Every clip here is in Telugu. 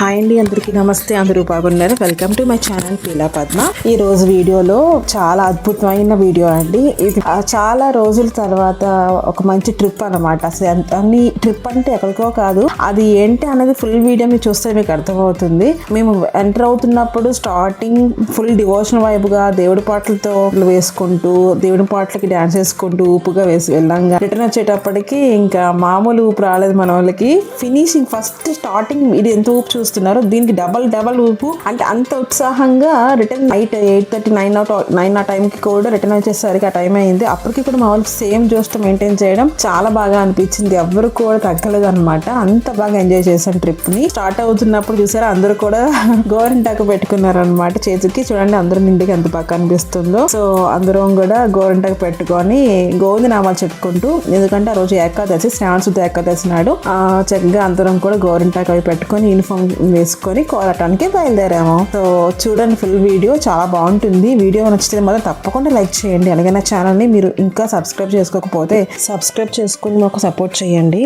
హాయ్ అండి, అందరికీ నమస్తే. అందరూ బాగున్నారు. Welcome to my channel Peela Padma. ఈ రోజు వీడియోలో చాలా అద్భుతమైన వీడియో అండి. ఇది చాలా రోజుల తర్వాత ఒక మంచి ట్రిప్ అనమాట. అన్ని ట్రిప్ అంటే ఎక్కడికో కాదు, అది ఏంటి అనేది ఫుల్ వీడియో మీరు చూస్తే మీకు అర్థమవుతుంది. మేము ఎంటర్ అవుతున్నప్పుడు స్టార్టింగ్ ఫుల్ డివోషన్ వైపుగా దేవుడి పాటలతో వేసుకుంటూ దేవుడి పాటలకి డాన్స్ చేసుకుంటూ ఊపుగా వెళ్ళంగా రిటర్న్ వచ్చేటప్పటికి ఇంకా మామూలు ఊపు రాలేదు మన వాళ్ళకి. ఫినిషింగ్ ఫస్ట్ స్టార్టింగ్ ఇది ఎంత ఊపు చూస్తున్నారు, దీనికి డబల్ ఊపు. అంటే అంత ఉత్సాహంగా రిటర్న్ నైట్ 8:30 ఆ టైంకి కూడా రిటర్న్ వచ్చేసరికి ఆ టైం అయింది. అప్పటికి కూడా మా వాళ్ళు సేమ్ జోష్తో మెయింటైన్ చేయడం చాలా బాగా అనిపించింది. ఎవరు కూడా తగ్గలేదు అనమాట. అంత బాగా ఎంజాయ్ చేశాను ట్రిప్ ని. స్టార్ట్ అవుతున్నప్పుడు చూసారా, అందరూ కూడా గోరింటాకు పెట్టుకున్నారు అనమాట చేతికి. చూడండి అందరూ నిండికి ఎంత బాగా అనిపిస్తుందో. సో అందరం కూడా గోరింటాకు పెట్టుకొని గోవింద నామాలు చెప్పుకుంటూ, ఎందుకంటే ఆ రోజు ఏకాదశి, శ్రావణ శుద్ధ ఏకాదశి నాడు చక్కగా అందరం కూడా గోరింటాకు అవి పెట్టుకొని యూనిఫామ్ వేసుకొని కోరటానికి బయలుదేరాము. సో చూడండి ఫుల్ వీడియో, చాలా బాగుంటుంది. వీడియో నచ్చితే మాత్రం తప్పకుండా లైక్ చేయండి. అలాగే నా ఛానల్ని మీరు ఇంకా సబ్స్క్రైబ్ చేసుకోకపోతే సబ్స్క్రైబ్ చేసుకుని మాకు సపోర్ట్ చేయండి.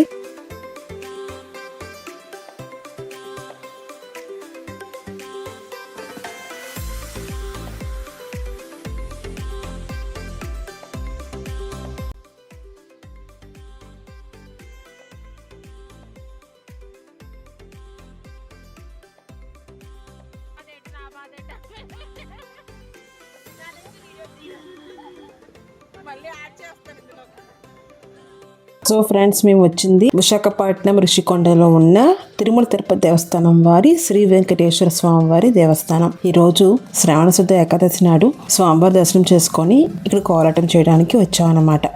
సో ఫ్రెండ్స్, మేము వచ్చింది విశాఖపట్నం ఋషికొండలో ఉన్న తిరుమల తిరుపతి దేవస్థానం వారి శ్రీ వెంకటేశ్వర స్వామి వారి దేవస్థానం. ఈ రోజు శ్రావణ శుద్ధ ఏకాదశి నాడు స్వామివారి దర్శనం చేసుకొని ఇక్కడ కోలాటం చేయడానికి వచ్చామన్నమాట.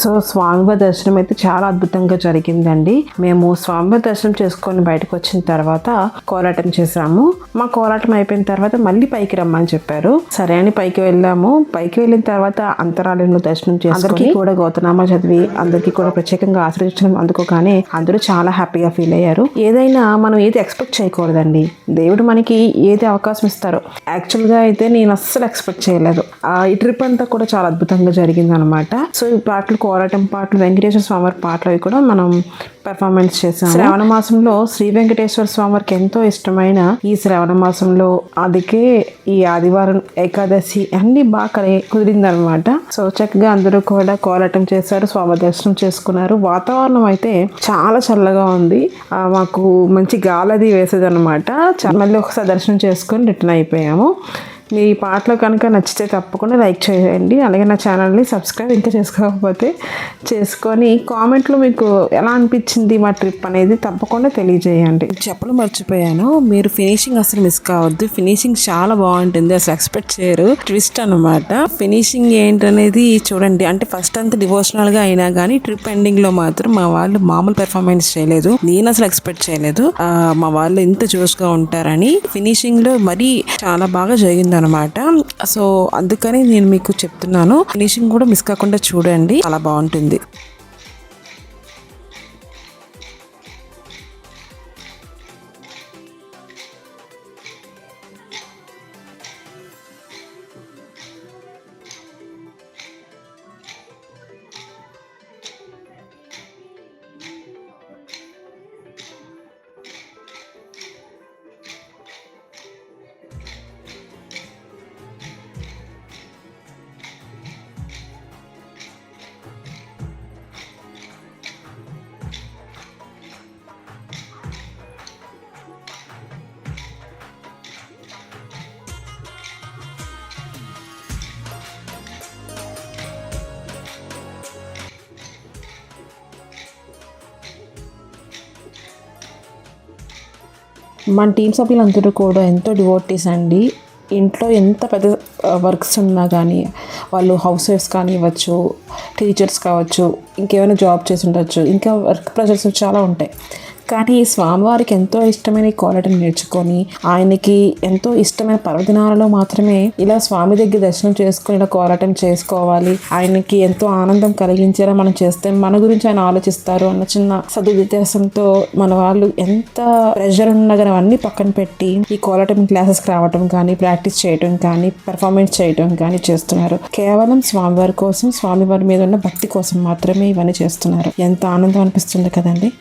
సో స్వామివారి దర్శనం అయితే చాలా అద్భుతంగా జరిగిందండి. మేము స్వామివారి దర్శనం చేసుకొని బయటకు వచ్చిన తర్వాత కోలాటం చేసాము. మా కోలాటం అయిపోయిన తర్వాత మళ్ళీ పైకి రమ్మని చెప్పారు. సరే అని పైకి వెళ్ళాము. పైకి వెళ్ళిన తర్వాత అంతరాలయంలో దర్శనం చేసి అందరికీ కూడా గోతనామా చదివి అందరికీ కూడా ప్రత్యేకంగా ఆశీర్వచనం అందుకోగానే అందరూ చాలా హ్యాపీగా ఫీల్ అయ్యారు. ఏదైనా మనం ఏది ఎక్స్పెక్ట్ చేయకూడదండి. దేవుడు మనకి ఏది అవకాశం ఇస్తారో. యాక్చువల్గా అయితే నేను అస్సలు ఎక్స్పెక్ట్ చేయలేదు. ఈ ట్రిప్ అంతా కూడా చాలా అద్భుతంగా జరిగింది అనమాట. సో ఈ పాటలు, కోలాటం పాటలు, వెంకటేశ్వర స్వామివారి పాటలు అవి కూడా మనం పెర్ఫార్మెన్స్ చేసాం. శ్రావణ మాసంలో శ్రీ వెంకటేశ్వర స్వామివారికి ఎంతో ఇష్టమైన ఈ శ్రావణ మాసంలో అందుకే ఈ ఆదివారం ఏకాదశి అన్ని బాగా కుదిరిందనమాట. సో చక్కగా అందరూ కూడా కోలాటం చేశారు, స్వామి దర్శనం చేసుకున్నారు. వాతావరణం అయితే చాలా చల్లగా ఉంది. మాకు మంచి గాలది వేసేది అనమాట. మళ్ళీ ఒకసారి దర్శనం చేసుకొని రిటర్న్ అయిపోయాము. మీ పాటలు కనుక నచ్చితే తప్పకుండా లైక్ చేయండి. అలాగే నా ఛానల్ని సబ్స్క్రైబ్ ఇంకా చేసుకోకపోతే చేసుకొని కామెంట్లో మీకు ఎలా అనిపించింది మా ట్రిప్ అనేది తప్పకుండా తెలియజేయండి. చెప్పలు మర్చిపోయాను, మీరు ఫినిషింగ్ అసలు మిస్ కావద్దు. ఫినిషింగ్ చాలా బాగుంటుంది, అసలు ఎక్స్పెక్ట్ చేయరు. ట్విస్ట్ అనమాట. ఫినిషింగ్ ఏంటనేది చూడండి. అంటే ఫస్ట్ అంతా డివోషనల్గా అయినా కానీ ట్రిప్ ఎండింగ్లో మాత్రం మా వాళ్ళు మామూలు పెర్ఫార్మెన్స్ చేయలేదు. నేను అసలు ఎక్స్పెక్ట్ చేయలేదు మా వాళ్ళు ఇంత జోష్గా ఉంటారని. ఫినిషింగ్లో మరీ చాలా బాగా జరిగింది అనమాట. సో అందుకని నేను మీకు చెప్తున్నాను, ఫినిషింగ్ కూడా మిస్ కాకుండా చూడండి, చాలా బాగుంటుంది. మన టీం సభ్యులందరూ కూడా ఎంతో డివోటీస్ అండి. ఇంట్లో ఎంత పెద్ద వర్క్స్ ఉన్నా కానీ, వాళ్ళు హౌస్ వైఫ్స్ కానివ్వచ్చు, టీచర్స్ కావచ్చు, ఇంకేమైనా జాబ్ చేసి ఉండొచ్చు, ఇంకా వర్క్ ప్రెషర్స్ చాలా ఉంటాయి. కానీ ఈ స్వామివారికి ఎంతో ఇష్టమైన ఈ కోలాటం నేర్చుకొని ఆయనకి ఎంతో ఇష్టమైన పర్వదినాలలో మాత్రమే ఇలా స్వామి దగ్గర దర్శనం చేసుకుని ఇలా కోలాటం చేసుకోవాలి, ఆయనకి ఎంతో ఆనందం కలిగించేలా మనం చేస్తే మన గురించి ఆయన ఆలోచిస్తారు అన్న చిన్న సదుద్దేశంతో మన వాళ్ళు ఎంత ప్రెషర్ ఉన్నా కానీ అవన్నీ పక్కన పెట్టి ఈ కోలాటం క్లాసెస్కి రావటం కానీ, ప్రాక్టీస్ చేయటం కానీ, పెర్ఫార్మెన్స్ చేయటం కానీ చేస్తున్నారు. కేవలం స్వామివారి కోసం, స్వామివారి మీద ఉన్న భక్తి కోసం మాత్రమే ఇవన్నీ చేస్తున్నారు. ఎంత ఆనందం అనిపిస్తుంది కదండి.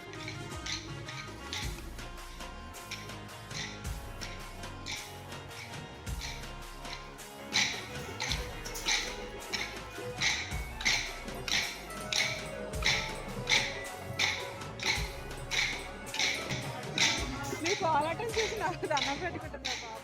కోలాటం చూసి నాకు దండం పెట్టుకుంటున్నా పాప.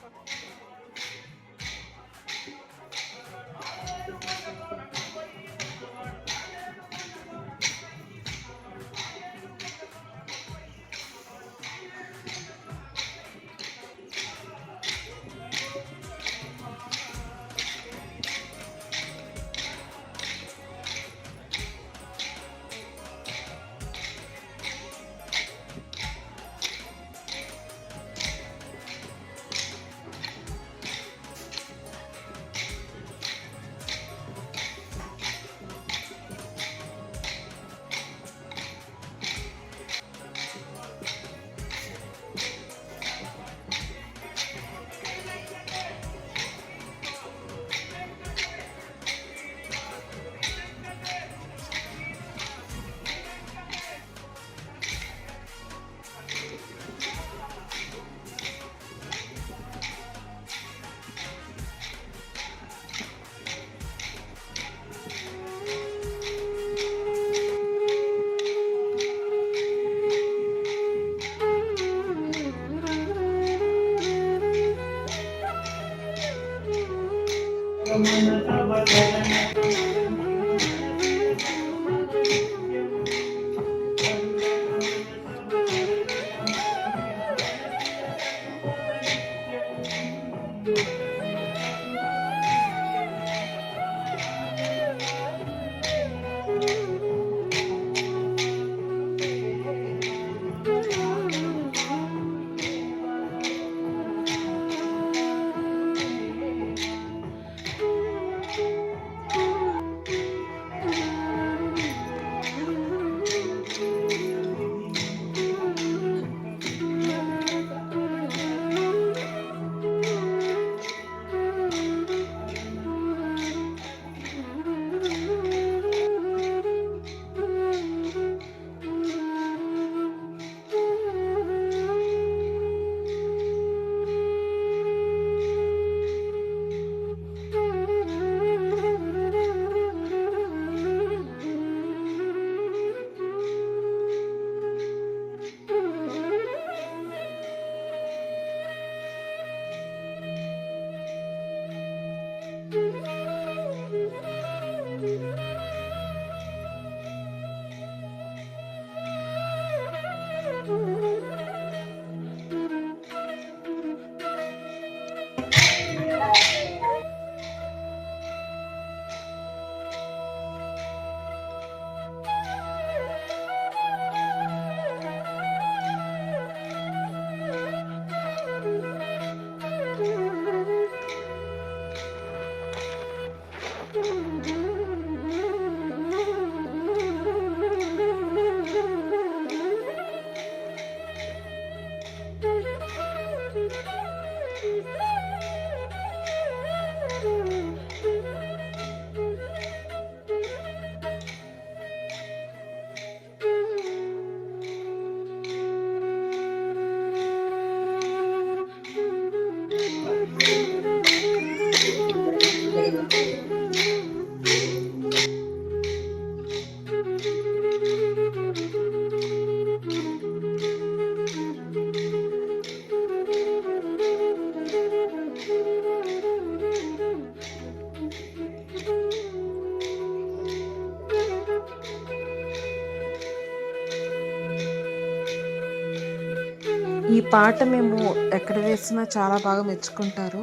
ఈ పాట మేము ఎక్కడ వేసినా చాలా బాగా మెచ్చుకుంటారు.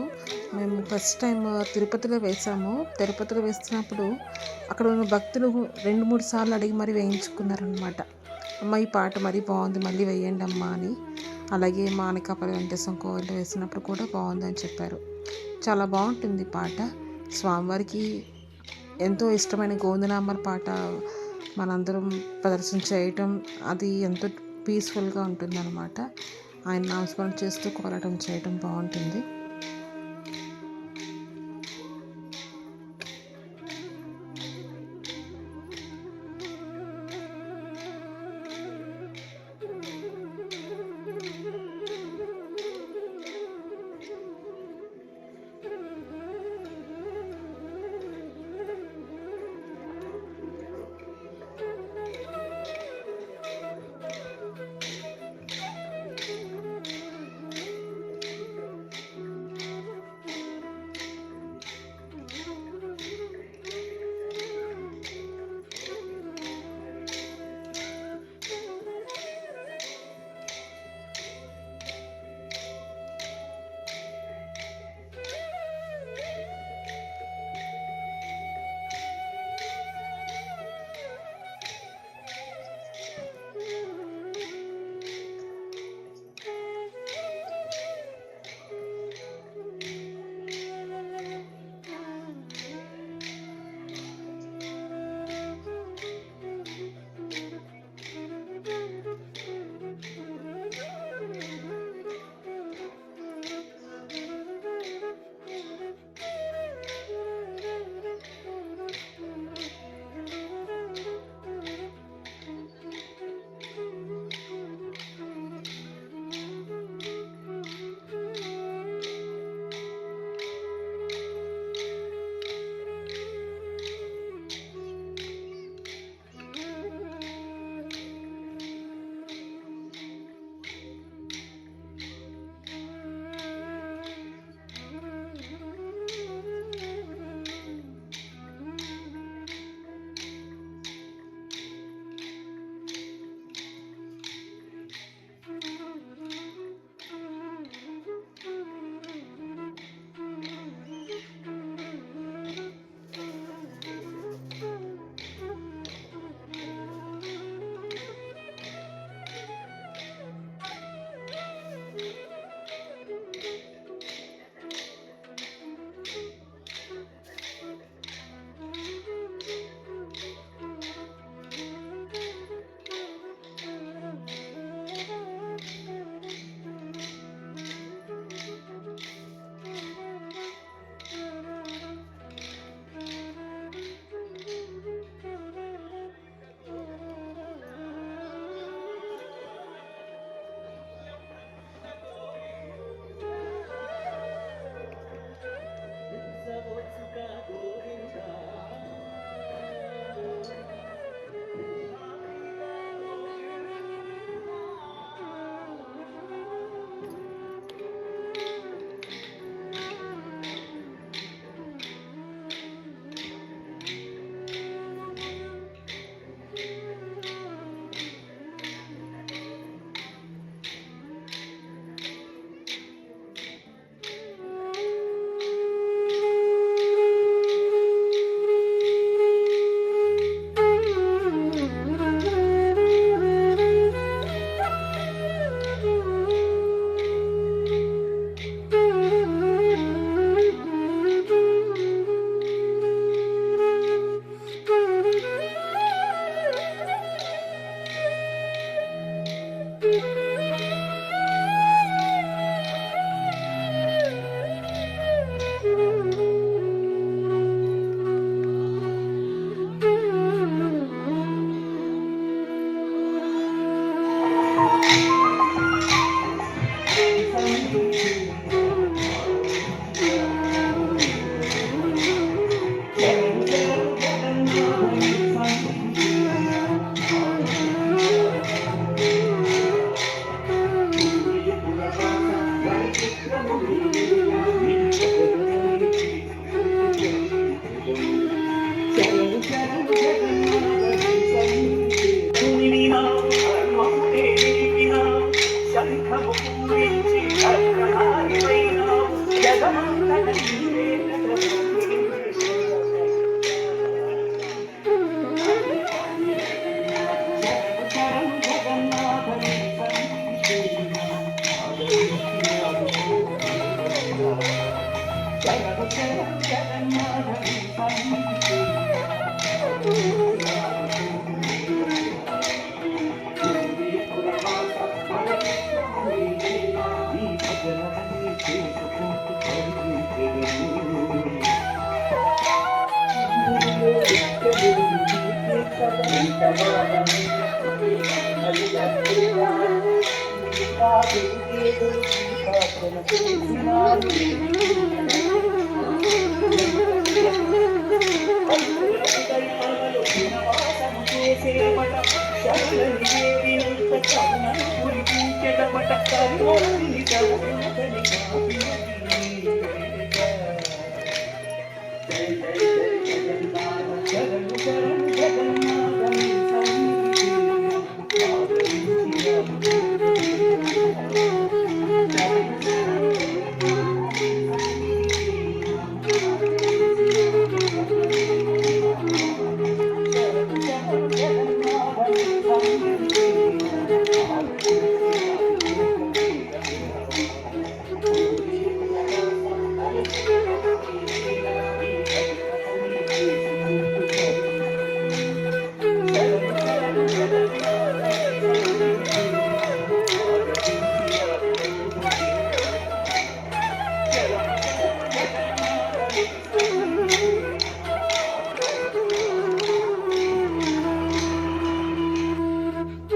మేము ఫస్ట్ టైం తిరుపతిలో వేసాము. తిరుపతిలో వేస్తున్నప్పుడు అక్కడ ఉన్న భక్తులు 2-3 సార్లు అడిగి మరీ వేయించుకున్నారనమాట. అమ్మ ఈ పాట మరీ బాగుంది, మళ్ళీ వేయండి అమ్మా అని. అలాగే మానకాపల్లి వెంకటేశ్వర కోవిల్లో వేసినప్పుడు కూడా బాగుందని చెప్పారు. చాలా బాగుంటుంది ఈ పాట. స్వామివారికి ఎంతో ఇష్టమైన గోవిందనామాల పాట మనందరం ప్రదర్శన చేయటం అది ఎంతో పీస్ఫుల్గా ఉంటుందన్నమాట. ఆయన నామస్మరణ చేస్తూ కోలాటం చేయటం బాగుంటుంది.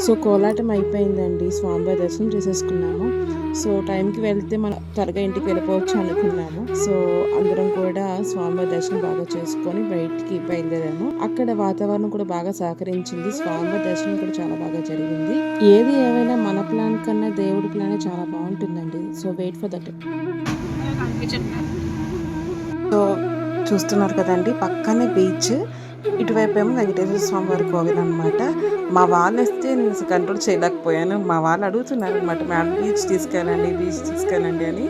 సో కోలాటం అయిపోయిందండి, స్వామివారి దర్శనం చేసేసుకున్నాము. సో టైంకి వెళ్తే మనం త్వరగా ఇంటికి వెళ్ళిపోవచ్చు అనుకున్నాము. సో అందరం కూడా స్వామివారి దర్శనం బాగా చేసుకొని బయటికి బయలుదేరాము. అక్కడ వాతావరణం కూడా బాగా సహకరించింది, స్వామివారి దర్శనం కూడా చాలా బాగా జరిగింది. ఏది ఏమైనా మన ప్లాన్ కన్నా దేవుడి ప్లాన్ చాలా బాగుంటుందండి. So wait for that. So చూస్తున్నారు కదండి, పక్కనే బీచ్, ఇటువైపు ఏమో వెంకటేశ్వర స్వామి వారి కోవిల్ అనమాట. మా వాళ్ళు వస్తే నేను కంట్రోల్ చేయలేకపోయాను. మా వాళ్ళు అడుగుతున్నారు అనమాట, మేడం బీచ్ తీసుకెళ్ళండి అని.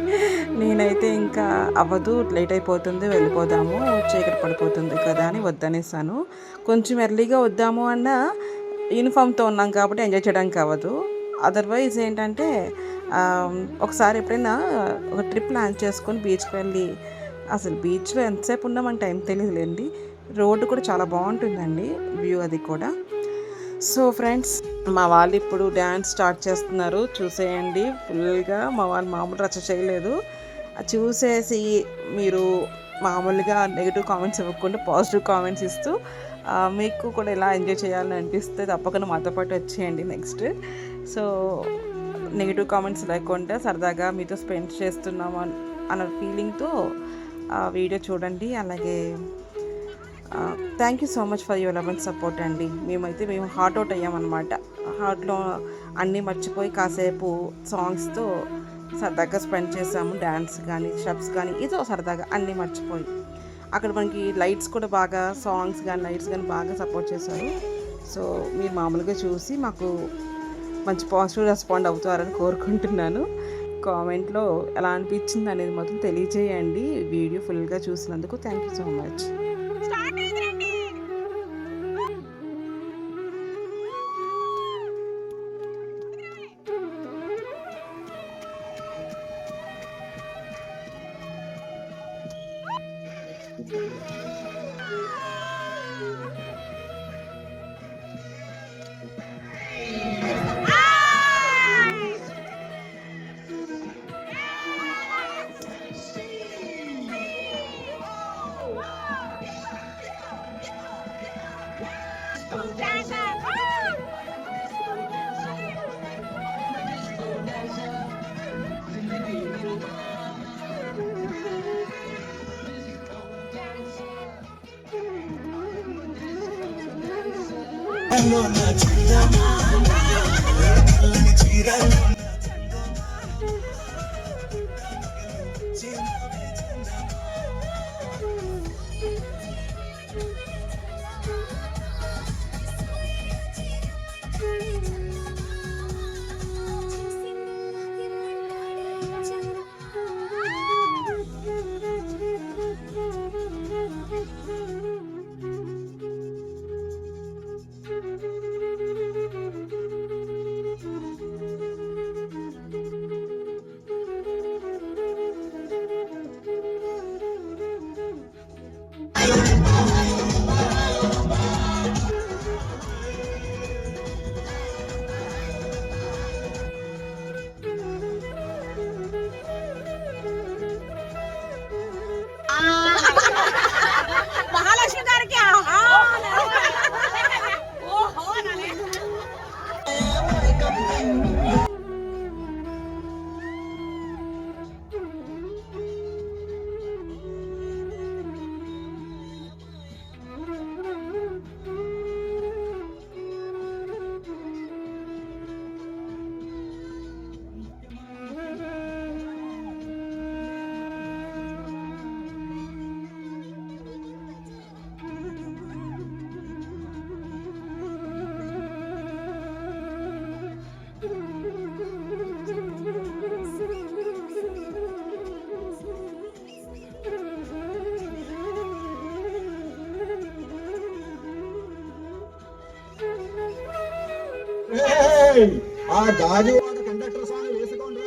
నేనైతే ఇంకా అవ్వదు, లేట్ అయిపోతుంది, వెళ్ళిపోదాము, చీకటి పడిపోతుంది కదా అని వద్దనేసాను. కొంచెం ఎర్లీగా వద్దాము అన్న యూనిఫామ్తో ఉన్నాం కాబట్టి ఎంజాయ్ చేయడానికి అవ్వదు. అదర్వైజ్ ఏంటంటే ఒకసారి ఎప్పుడైనా ఒక ట్రిప్ ప్లాన్ చేసుకొని బీచ్కి వెళ్ళి, అసలు బీచ్లో ఎంతసేపు ఉన్నామని టైం తెలియదులేండి. రోడ్డు కూడా చాలా బాగుంటుందండి, వ్యూ అది కూడా. సో ఫ్రెండ్స్, మా వాళ్ళు ఇప్పుడు డ్యాన్స్ స్టార్ట్ చేస్తున్నారు, చూసేయండి ఫుల్గా. మా వాళ్ళు మామూలు రచ్చ చేయలేదు. చూసేసి మీరు మామూలుగా నెగిటివ్ కామెంట్స్ ఇవ్వకుండా పాజిటివ్ కామెంట్స్ ఇస్తూ మీకు కూడా ఎలా ఎంజాయ్ చేయాలని అనిపిస్తే తప్పకుండా మాతో పాటు వచ్చేయండి నెక్స్ట్. సో నెగిటివ్ కామెంట్స్ లేకుండా సరదాగా మీతో స్పెండ్ చేస్తున్నాము అన్న ఫీలింగ్తో వీడియో చూడండి. అలాగే thank you so much for your love and support అండి. మేము హార్ట్ అవుట్ అయ్యామన్నమాట. హార్ట్లో అన్నీ మర్చిపోయి కాసేపు సాంగ్స్తో సరదాగా స్పెండ్ చేసాము. డ్యాన్స్ కానీ, స్టెప్స్ కానీ, ఏదో సరదాగా అన్నీ మర్చిపోయి. అక్కడ మనకి లైట్స్ కూడా బాగా, సాంగ్స్ కానీ లైట్స్ కానీ బాగా సపోర్ట్ చేశారు. సో మీరు మామూలుగా చూసి మాకు మంచి పాజిటివ్ రెస్పాండ్ అవుతారని కోరుకుంటున్నాను. కామెంట్లో ఎలా అనిపించింది అనేది మొత్తం తెలియజేయండి. వీడియో ఫుల్గా చూసినందుకు థ్యాంక్ యూ సో మచ్. ఆ గాజు కండక్టర్ సాంగ్ వేసుకోండి.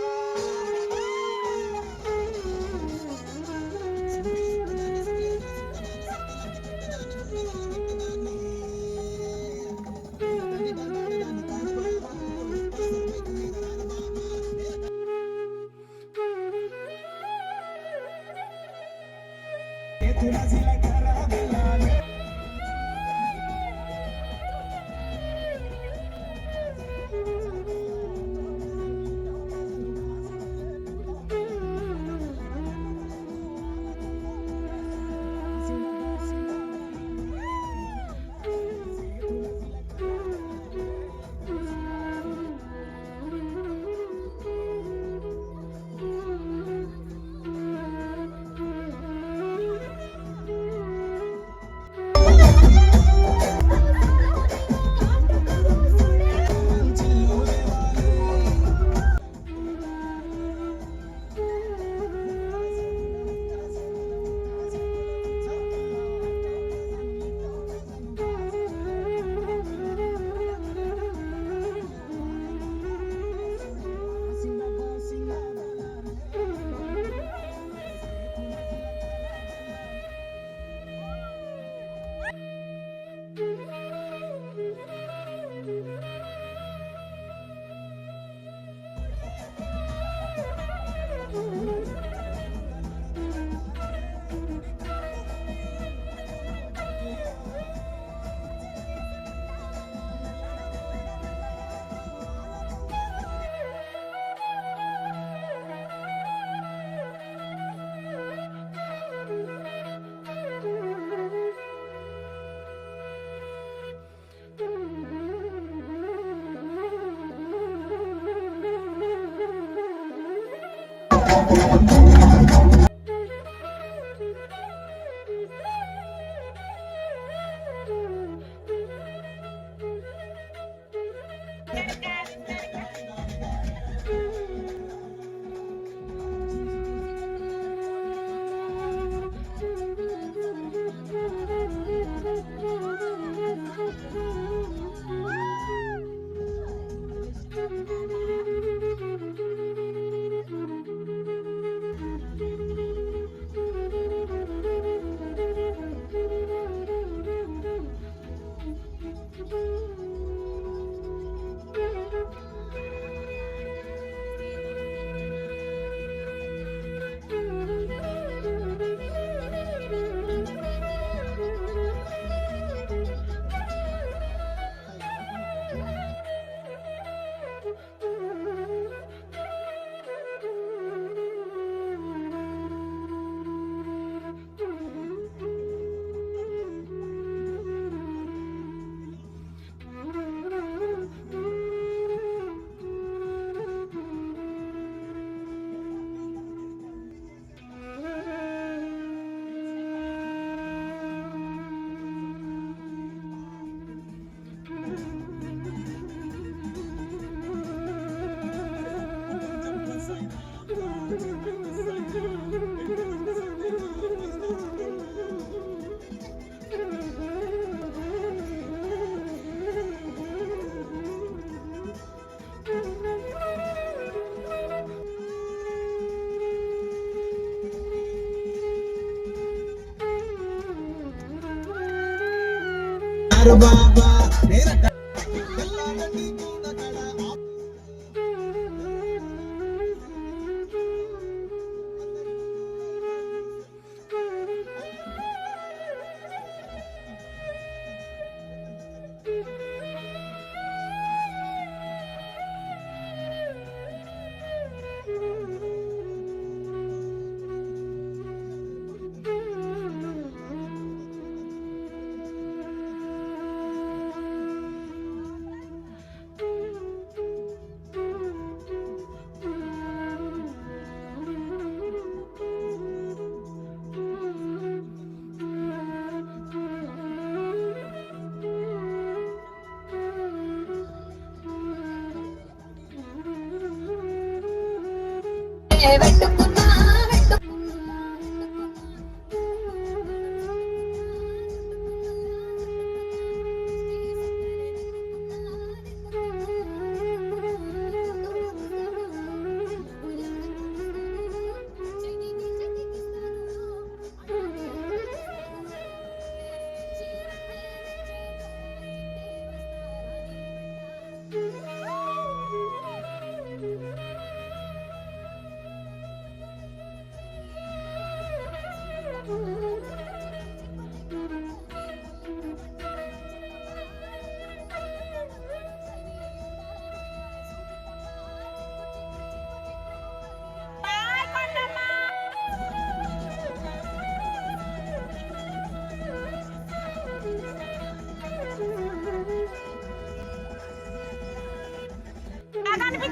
బాబా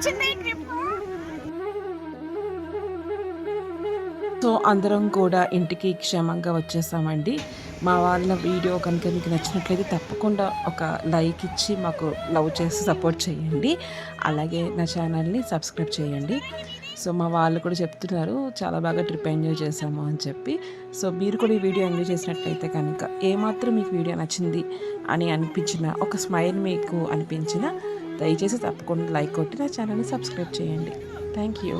వచ్చింది ట్రిప్. సో అందరం కూడా ఇంటికి క్షేమంగా వచ్చేసామండి. మా వాళ్ళ వీడియో కనుక మీకు నచ్చినట్లయితే తప్పకుండా ఒక లైక్ ఇచ్చి మాకు లవ్ చేసి సపోర్ట్ చేయండి. అలాగే నా ఛానల్ని సబ్స్క్రైబ్ చేయండి. సో మా వాళ్ళు కూడా చెప్తున్నారు చాలా బాగా ట్రిప్ ఎంజాయ్ చేసాము అని చెప్పి. సో మీరు కూడా ఈ వీడియో ఎంజాయ్ చేసినట్లయితే కనుక ఏమాత్రం మీకు వీడియో నచ్చింది అని అనిపించిన, ఒక స్మైల్ మీకు అనిపించిన, దయచేసి తప్పకుండా లైక్ కొట్టి నా ఛానల్ని సబ్స్క్రైబ్ చేయండి. Thank you.